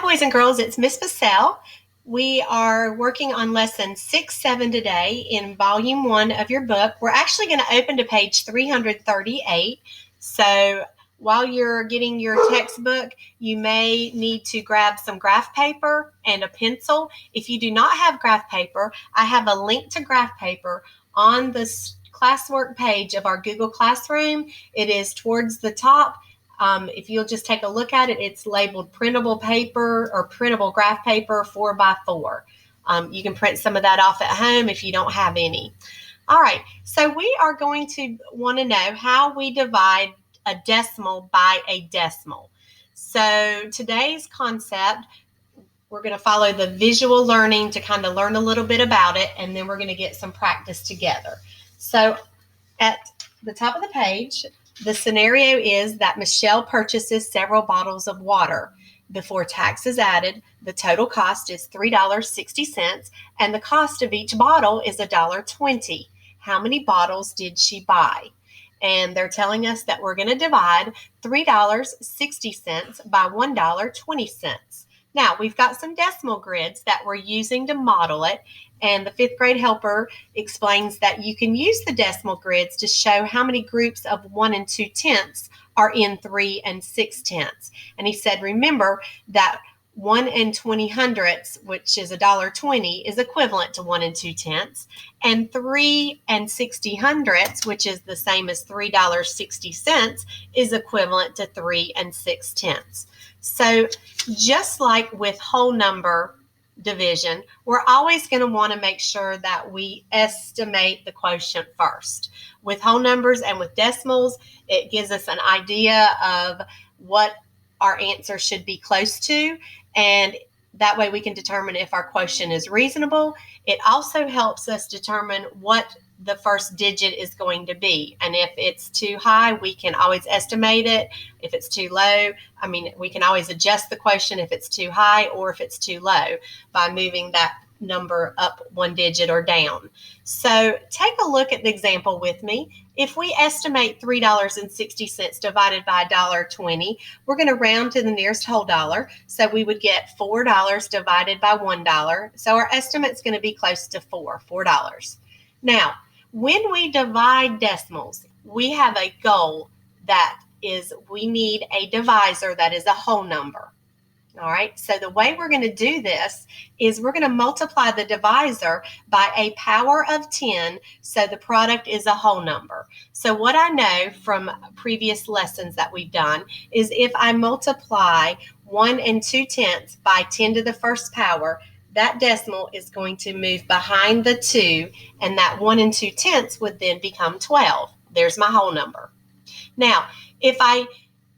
boys and girls, it's Miss Basel. We are working on lesson 6-7 today in volume 1 of your book. We're actually going to open to page 338. So while you're getting your textbook, you may need to grab some graph paper and a pencil. If you do not have graph paper, I have a link to graph paper on the classwork page of our Google Classroom. It is towards the top. If you'll just take a look at it, it's labeled printable paper or printable graph paper 4x4. You can print some of that off at home if you don't have any. All right, so we are going to want to know how we divide a decimal by a decimal. So today's concept, we're going to follow the visual learning to kind of learn a little bit about it, and then we're going to get some practice together. So at the top of the page, the scenario is that Michelle purchases several bottles of water. Before tax is added, the total cost is $3.60, and the cost of each bottle is $1.20. How many bottles did she buy? And they're telling us that we're going to divide $3.60 by $1.20. Now, we've got some decimal grids that we're using to model it, and the 5th grade helper explains that you can use the decimal grids to show how many groups of 1 2/10 are in 3 6/10. And he said, remember that 1 20/100, which is $1.20, is equivalent to 1 2/10, and 3 60/100, which is the same as $3.60, is equivalent to 3 6/10. So just like with whole number division, we're always going to want to make sure that we estimate the quotient first. With whole numbers and with decimals, it gives us an idea of what our answer should be close to, and that way we can determine if our quotient is reasonable. It also helps us determine what the first digit is going to be, and if it's too high, we can always estimate it. If it's too low, we can always adjust the quotient if it's too high or if it's too low by moving that number up one digit or down. So take a look at the example with me. If we estimate $3.60 divided by $1.20, we're going to round to the nearest whole dollar. So we would get $4 divided by $1. So our estimate's going to be close to $4. Now, when we divide decimals, we have a goal that is we need a divisor that is a whole number. All right, so the way we're going to do this is we're going to multiply the divisor by a power of 10, so the product is a whole number. So what I know from previous lessons that we've done is if I multiply 1 2/10 by 10 to the first power, that decimal is going to move behind the 2, and that 1 2/10 would then become 12. There's my whole number. Now, if I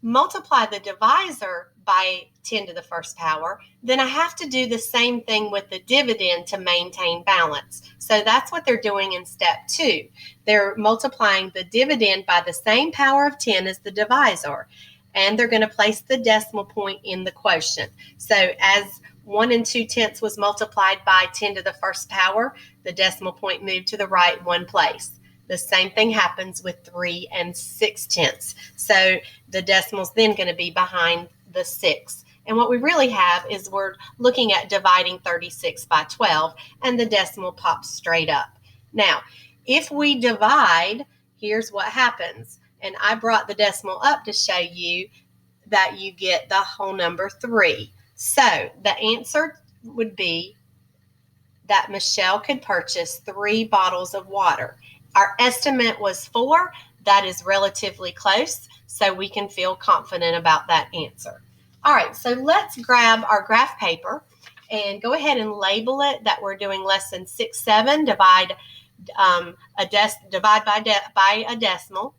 multiply the divisor by 10 to the first power, then I have to do the same thing with the dividend to maintain balance. So that's what they're doing in step 2. They're multiplying the dividend by the same power of 10 as the divisor, and they're going to place the decimal point in the quotient. So as 1 2/10 was multiplied by 10 to the first power, the decimal point moved to the right one place. The same thing happens with 3 6/10. So the decimal's then going to be behind the 6. And what we really have is we're looking at dividing 36 by 12, and the decimal pops straight up. Now, if we divide, here's what happens. And I brought the decimal up to show you that you get the whole number 3. So the answer would be that Michelle could purchase 3 bottles of water. Our estimate was 4. That is relatively close, so we can feel confident about that answer. All right, so let's grab our graph paper and go ahead and label it that we're doing lesson 6-7, divide by a decimal.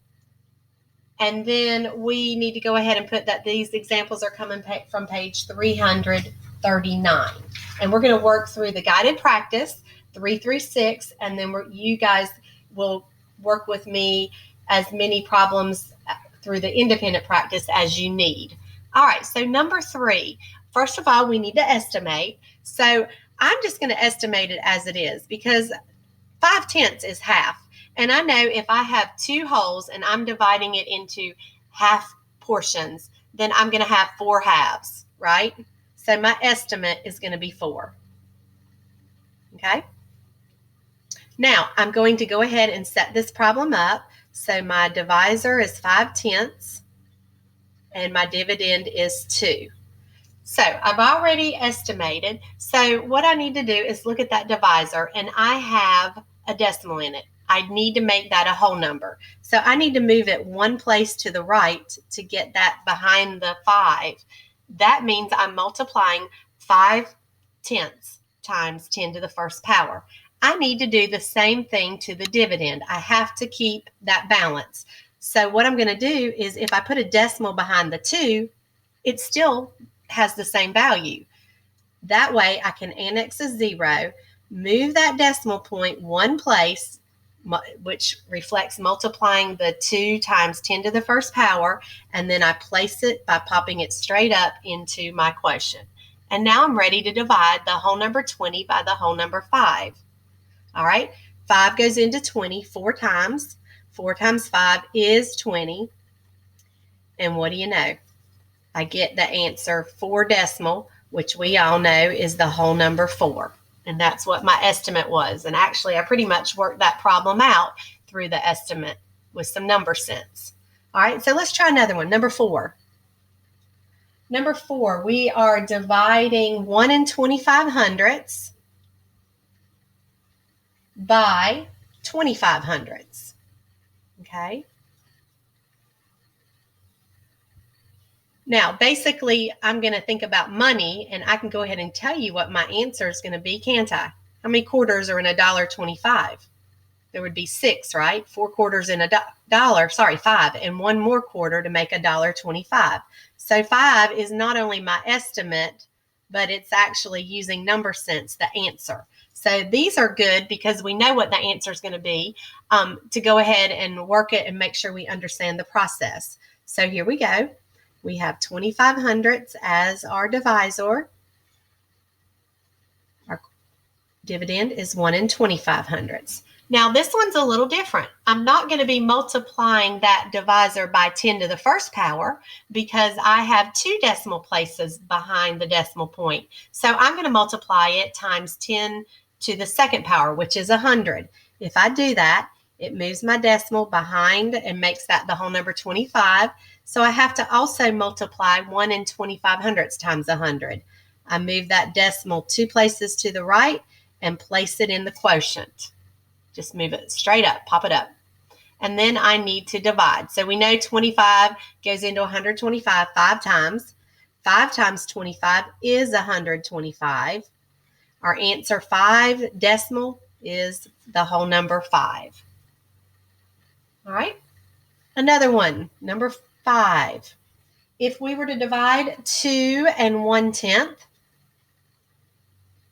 And then we need to go ahead and put that these examples are coming from page 339. And we're going to work through the guided practice 3 through 6, and then you guys will work with me as many problems through the independent practice as you need. All right, so number 3, first of all, we need to estimate. So I'm just going to estimate it as it is because 5/10 is half. And I know if I have 2 wholes and I'm dividing it into half portions, then I'm going to have 4 halves, right? So my estimate is going to be 4. Okay. Now I'm going to go ahead and set this problem up. So my divisor is 5/10 and my dividend is 2. So I've already estimated. So what I need to do is look at that divisor, and I have a decimal in it. I need to make that a whole number. So I need to move it one place to the right to get that behind the 5. That means I'm multiplying 5/10 times 10 to the first power. I need to do the same thing to the dividend. I have to keep that balance. So what I'm going to do is if I put a decimal behind the 2, it still has the same value. That way I can annex a 0, move that decimal point one place, which reflects multiplying the 2 times 10 to the first power, and then I place it by popping it straight up into my quotient. And now I'm ready to divide the whole number 20 by the whole number 5. All right, 5 goes into 20 4 times. 4 times 5 is 20. And what do you know? I get the answer 4 decimal, which we all know is the whole number 4. And that's what my estimate was. And actually, I pretty much worked that problem out through the estimate with some number sense. All right, so let's try another one. Number 4. Number 4, we are dividing 1 25/100 by 25/100. Okay. Now, basically, I'm going to think about money, and I can go ahead and tell you what my answer is going to be, can't I? How many quarters are in $1.25? There would be 6, right? 4 quarters in $5, and 1 more quarter to make $1.25. So 5 is not only my estimate, but it's actually using number sense, the answer. So these are good because we know what the answer is going to be, to go ahead and work it and make sure we understand the process. So here we go. We have 25/100 as our divisor. Our dividend is 1 25/100. Now this one's a little different. I'm not going to be multiplying that divisor by 10 to the first power because I have 2 decimal places behind the decimal point. So I'm going to multiply it times 10 to the second power, which is 100. If I do that, it moves my decimal behind and makes that the whole number 25. So I have to also multiply 1 25/100 times 100. I move that decimal 2 places to the right and place it in the quotient. Just move it straight up, pop it up. And then I need to divide. So we know 25 goes into 125 5 times. 5 times 25 is 125. Our answer 5 decimal is the whole number 5. All right. Another one, number 5. If we were to divide 2 1/10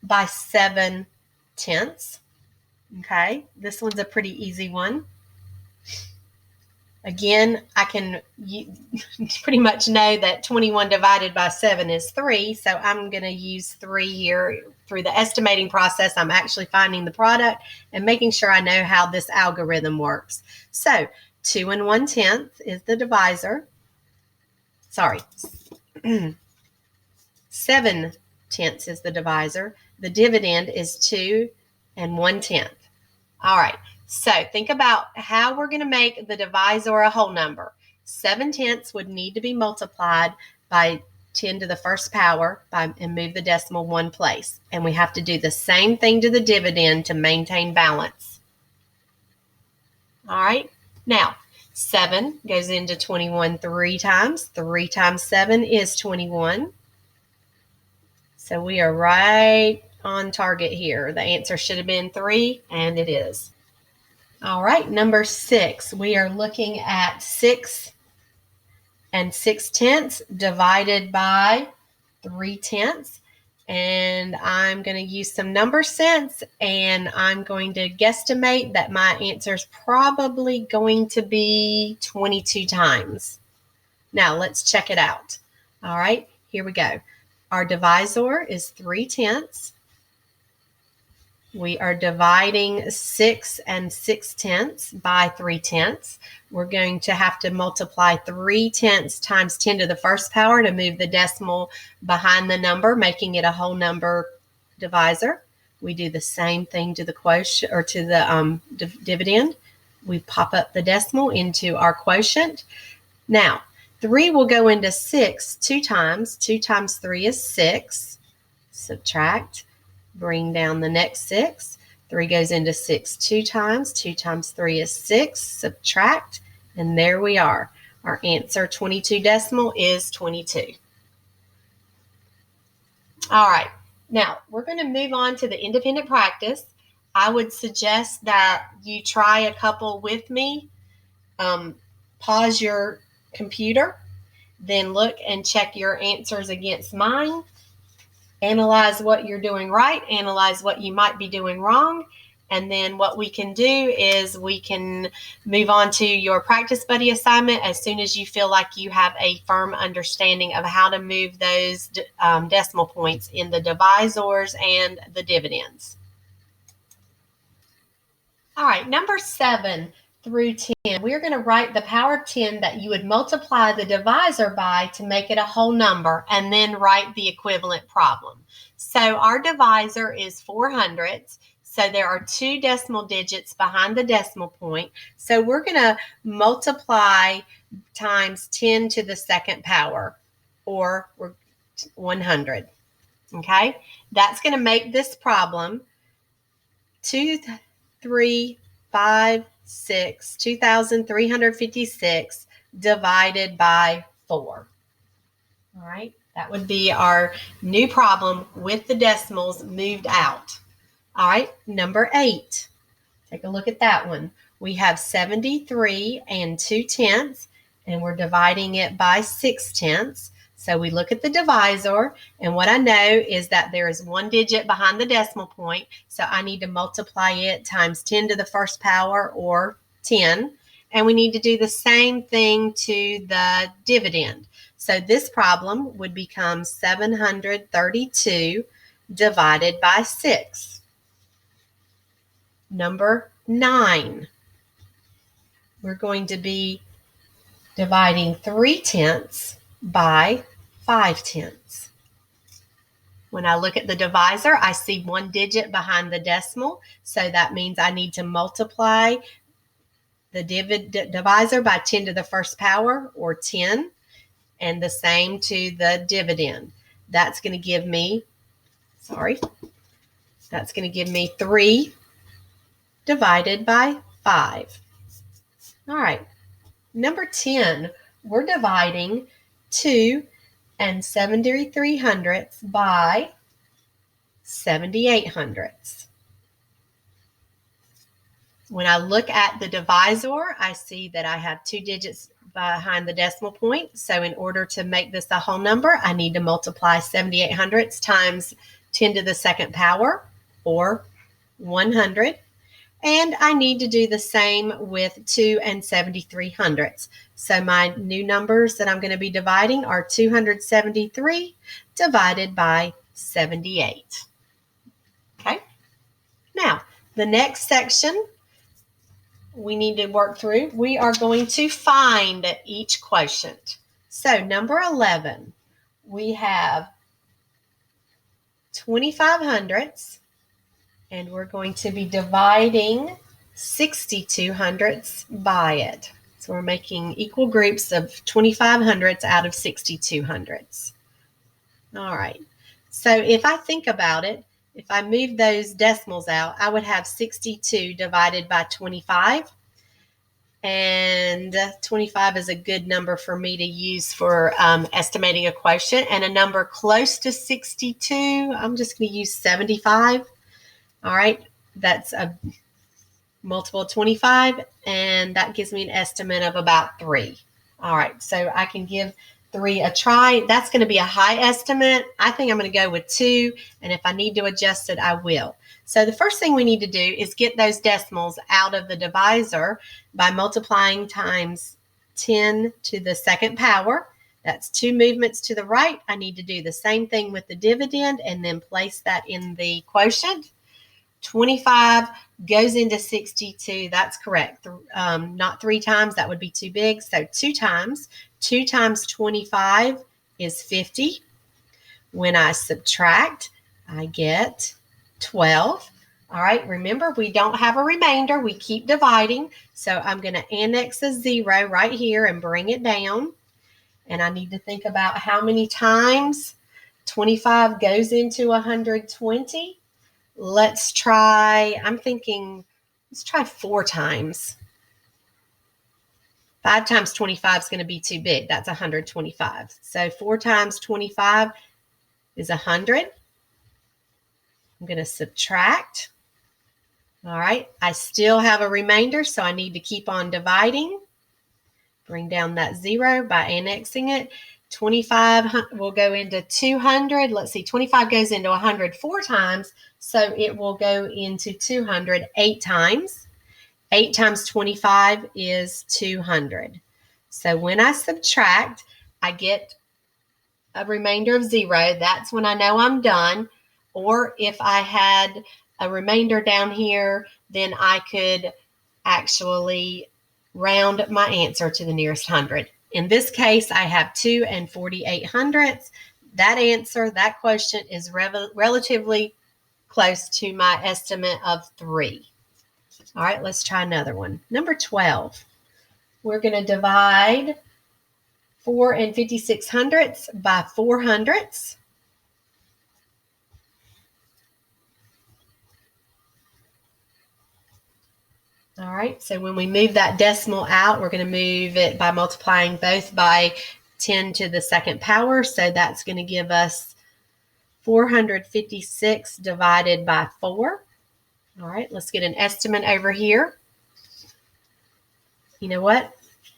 by 7/10, okay, this one's a pretty easy one. Again, you pretty much know that 21 divided by 7 is 3, so I'm going to use 3 here. Through the estimating process, I'm actually finding the product and making sure I know how this algorithm works. So 2 1/10 is the divisor. Sorry, 7/10 is the divisor. The dividend is 2 1/10. All right, so think about how we're going to make the divisor a whole number. 7/10 would need to be multiplied by 10 to the first power and move the decimal one place. And we have to do the same thing to the dividend to maintain balance. All right, now 7 goes into 21 3 times. 3 times 7 is 21. So we are right on target here. The answer should have been 3, and it is. All right, number 6. We are looking at 6 6/10 divided by 3/10. And I'm going to use some number sense, and I'm going to guesstimate that my answer is probably going to be 22 times. Now let's check it out. All right, here we go. Our divisor is 3/10. We are dividing 6 6/10 by 3/10. We're going to have to multiply 3/10 times 10 to the first power to move the decimal behind the number, making it a whole number divisor. We do the same thing to the quotient or to the dividend. We pop up the decimal into our quotient. Now, 3 will go into 6 2 times. 2 times 3 is 6. Subtract. Bring down the next 6. 3 goes into 6 2 times. 2 times 3 is 6. Subtract. And there we are. Our answer, 22 decimal, is 22. All right. Now, we're going to move on to the independent practice. I would suggest that you try a couple with me. Pause your computer, then look and check your answers against mine. Analyze what you're doing right, analyze what you might be doing wrong, and then what we can do is we can move on to your practice buddy assignment as soon as you feel like you have a firm understanding of how to move those decimal points in the divisors and the dividends. All right, number 7 through 10, we're going to write the power of 10 that you would multiply the divisor by to make it a whole number, and then write the equivalent problem. So our divisor is 400. So there are 2 decimal digits behind the decimal point. So we're going to multiply times 10 to the second power, or 100. Okay, that's going to make this problem 2,356 divided by 4. All right, that would be our new problem with the decimals moved out. All right, number 8. Take a look at that one. We have 73 2/10, and we're dividing it by 6/10. So we look at the divisor, and what I know is that there is 1 digit behind the decimal point, so I need to multiply it times 10 to the first power, or 10, and we need to do the same thing to the dividend. So this problem would become 732 divided by 6. Number 9, we're going to be dividing 3/10 by 5/10. When I look at the divisor, I see 1 digit behind the decimal, so that means I need to multiply the divisor by 10 to the first power, or 10, and the same to the dividend. That's going to give me, 3 divided by 5. All right, number 10, we're dividing 2 73 by 78. When I look at the divisor, I see that I have 2 digits behind the decimal point. So in order to make this a whole number, I need to multiply 78 times 10 to the second power, or 100. And I need to do the same with 2 73. So my new numbers that I'm going to be dividing are 273 divided by 78. Okay. Now, the next section we need to work through, we are going to find each quotient. So number 11, we have 2500. And we're going to be dividing 6200 by it. So we're making equal groups of 2500 out of 6200. All right. So if I think about it, if I move those decimals out, I would have 62 divided by 25. And 25 is a good number for me to use for estimating a quotient. And a number close to 62, I'm just going to use 75. All right, that's a multiple of 25, and that gives me an estimate of about 3. All right, so I can give 3 a try. That's going to be a high estimate. I think I'm going to go with 2, and if I need to adjust it, I will. So the first thing we need to do is get those decimals out of the divisor by multiplying times 10 to the second power. That's 2 movements to the right. I need to do the same thing with the dividend and then place that in the quotient. 25 goes into 62. That's correct. Not 3 times. That would be too big. So 2 times. 2 times 25 is 50. When I subtract, I get 12. All right, remember, we don't have a remainder. We keep dividing. So I'm going to annex a 0 right here and bring it down. And I need to think about how many times 25 goes into 120. Let's try, I'm thinking, let's try 4 times. 5 times 25 is going to be too big. That's 125. So 4 times 25 is 100. I'm going to subtract. All right, I still have a remainder, so I need to keep on dividing. Bring down that 0 by annexing it. 25 will go into 200. Let's see, 25 goes into 100 4 times, so it will go into 200 8 times. 8 times 25 is 200. So when I subtract, I get a remainder of 0. That's when I know I'm done. Or if I had a remainder down here, then I could actually round my answer to the nearest hundred. In this case, I have 2 48/100. That answer, that question is relatively close to my estimate of 3. All right, let's try another one. Number 12. We're going to divide 4 56/100 by 400. All right, so when we move that decimal out, we're going to move it by multiplying both by 10 to the second power. So that's going to give us 456 divided by 4. All right, let's get an estimate over here. You know what?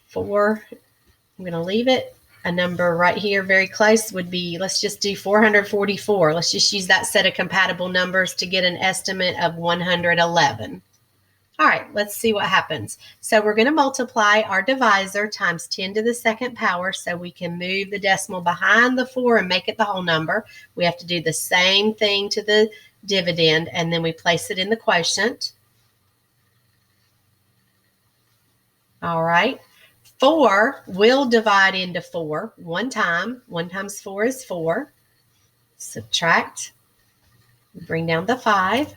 4, I'm going to leave it. A number right here very close would be, let's just do 444. Let's just use that set of compatible numbers to get an estimate of 111. All right, let's see what happens. So we're going to multiply our divisor times 10 to the second power so we can move the decimal behind the 4 and make it the whole number. We have to do the same thing to the dividend, and then we place it in the quotient. All right, 4 will divide into 4 one time. 1 times 4 is 4. Subtract. Bring down the 5.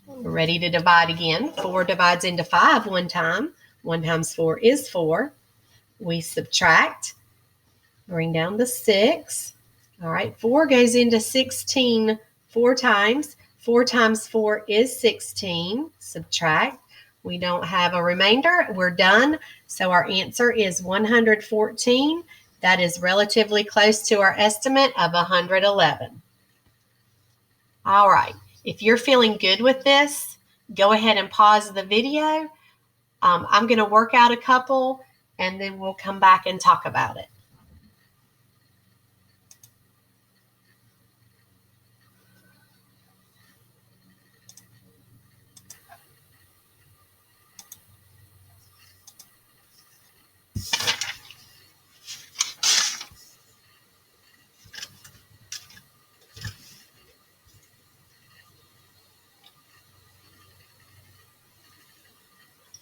We're ready to divide again. 4 divides into 5 one time. 1 times 4 is 4. We subtract. Bring down the 6. All right, 4 goes into 16 4 times. 4 times 4 is 16. Subtract. We don't have a remainder. We're done. So our answer is 114. That is relatively close to our estimate of 111. All right. If you're feeling good with this, go ahead and pause the video. I'm going to work out a couple, and then we'll come back and talk about it.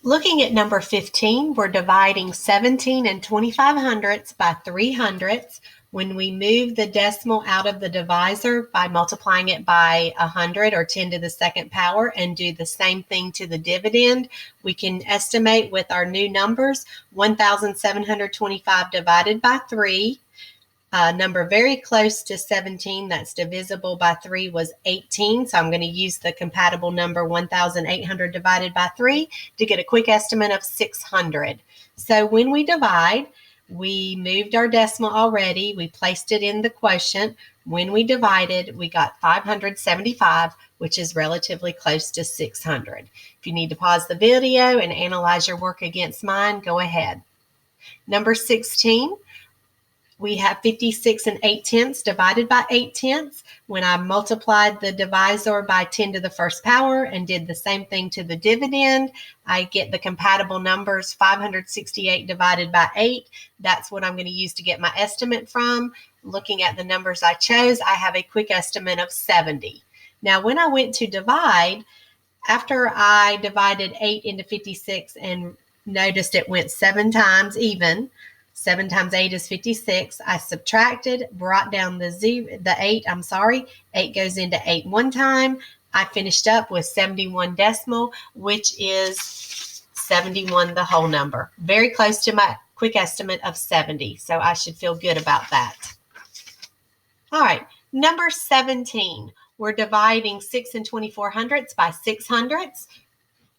Looking at number 15, we're dividing 17 25/100 by 300. When we move the decimal out of the divisor by multiplying it by 100 or 10 to the second power and do the same thing to the dividend, we can estimate with our new numbers 1,725 divided by 3. A number very close to 17 that's divisible by 3 was 18. So I'm going to use the compatible number 1,800 divided by 3 to get a quick estimate of 600. So when we divide, we moved our decimal already. We placed it in the quotient. When we divided, we got 575, which is relatively close to 600. If you need to pause the video and analyze your work against mine, go ahead. Number 16. We have 56 8/10 divided by 8/10. When I multiplied the divisor by 10 to the first power and did the same thing to the dividend, I get the compatible numbers 568 divided by 8. That's what I'm going to use to get my estimate from. Looking at the numbers I chose, I have a quick estimate of 70. Now, when I went to divide, After I divided 8 into 56 and noticed it went 7 times even, 7 times 8 is 56, I subtracted, brought down the 8, 8 goes into 8 one time. I finished up with 71 decimal, which is 71 the whole number. Very close to my quick estimate of 70, so I should feel good about that. All right, number 17. We're dividing 6 and 24 hundredths by 6 hundredths.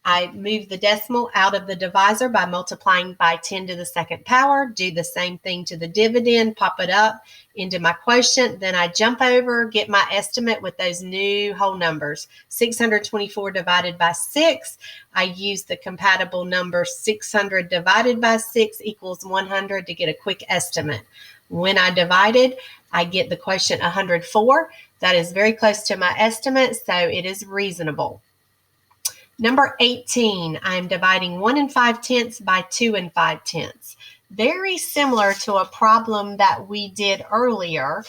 I move the decimal out of the divisor by multiplying by 10 to the second power. Do the same thing to the dividend, pop it up into my quotient. Then I jump over, get my estimate with those new whole numbers. 624 divided by 6. I use the compatible number 600 divided by 6 equals 100 to get a quick estimate. When I divided, I get the quotient 104. That is very close to my estimate, so it is reasonable. Number 18, I'm dividing 1 5/10 by 2 5/10. Very similar to a problem that we did earlier,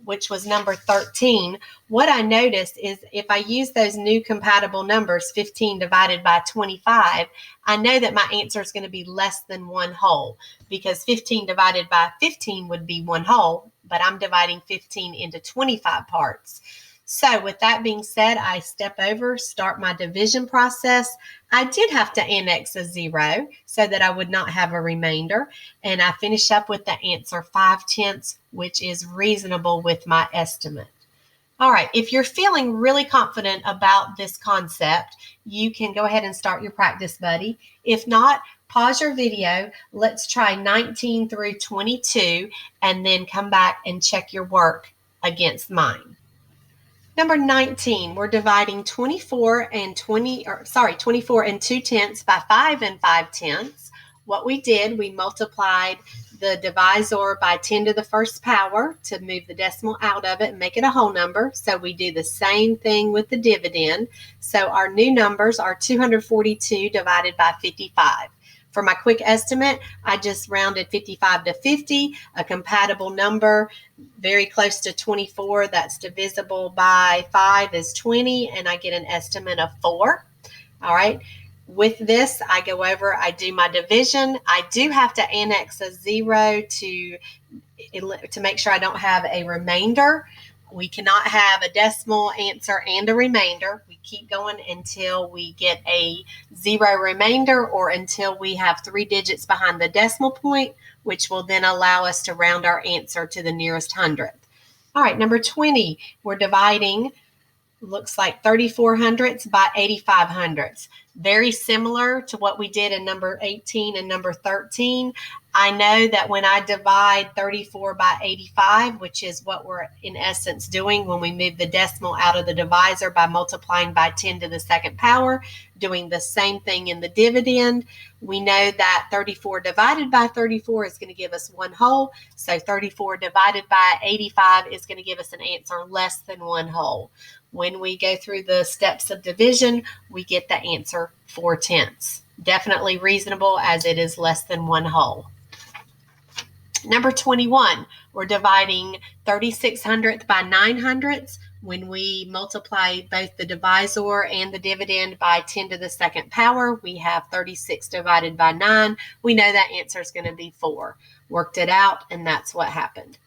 which was number 13. What I noticed is if I use those new compatible numbers, 15 divided by 25, I know that my answer is going to be less than 1 whole, because 15 divided by 15 would be 1 whole, but I'm dividing 15 into 25 parts. So with that being said, I step over, start my division process. I did have to annex a 0 so that I would not have a remainder. And I finish up with the answer 5/10, which is reasonable with my estimate. All right, if you're feeling really confident about this concept, you can go ahead and start your practice buddy. If not, pause your video. Let's try 19 through 22 and then come back and check your work against mine. Number 19, we're dividing 24 and 2/10 by 5 5/10. What we did, we multiplied the divisor by 10 to the first power to move the decimal out of it and make it a whole number. So we do the same thing with the dividend. So our new numbers are 242 divided by 55. For my quick estimate, I just rounded 55 to 50, a compatible number, very close to 24. That's divisible by 5 is 20, and I get an estimate of 4. All right. With this, I go over, I do my division. I do have to annex a 0 to make sure I don't have a remainder. We cannot have a decimal answer and a remainder. We keep going until we get a 0 remainder or until we have 3 digits behind the decimal point, which will then allow us to round our answer to the nearest hundredth. All right, number 20, we're dividing, looks like 34 hundredths by 85 hundredths. Very similar to what we did in number 18 and number 13. I know that when I divide 34 by 85, which is what we're in essence doing when we move the decimal out of the divisor by multiplying by 10 to the second power, doing the same thing in the dividend, we know that 34 divided by 34 is going to give us 1 whole. So 34 divided by 85 is going to give us an answer less than 1 whole. When we go through the steps of division, we get the answer 4/10. Definitely reasonable as it is less than 1 whole. Number 21, we're dividing 36 hundredths by 9 hundredths. When we multiply both the divisor and the dividend by 10 to the second power, we have 36 divided by 9. We know that answer is going to be 4. Worked it out, and that's what happened.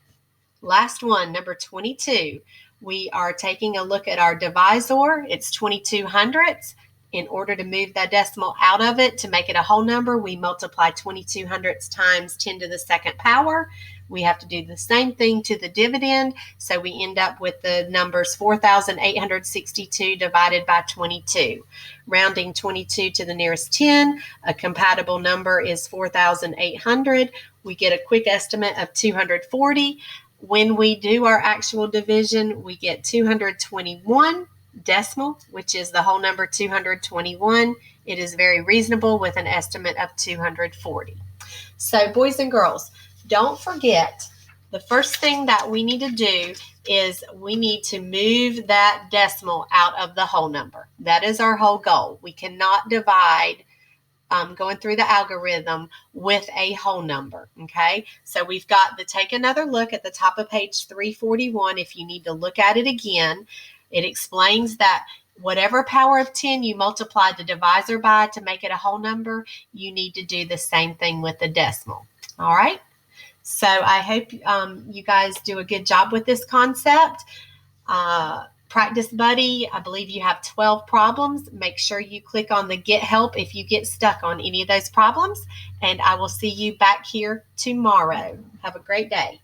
Last one, number 22. We are taking a look at our divisor. It's 22 hundredths. In order to move that decimal out of it to make it a whole number, we multiply 22 hundredths times 10 to the second power. We have to do the same thing to the dividend. So we end up with the numbers 4,862 divided by 22. Rounding 22 to the nearest 10, a compatible number is 4,800. We get a quick estimate of 240. When we do our actual division, we get 221 decimal, which is the whole number 221. It is very reasonable with an estimate of 240. So boys and girls, don't forget, the first thing that we need to do is we need to move that decimal out of the whole number. That is our whole goal. We cannot divide going through the algorithm with a whole number, okay? So we've got to take another look at the top of page 341 if you need to look at it again. It explains that whatever power of 10 you multiply the divisor by to make it a whole number, you need to do the same thing with the decimal. All right. So I hope you guys do a good job with this concept. Practice Buddy, I believe you have 12 problems. Make sure you click on the Get Help if you get stuck on any of those problems. And I will see you back here tomorrow. Have a great day.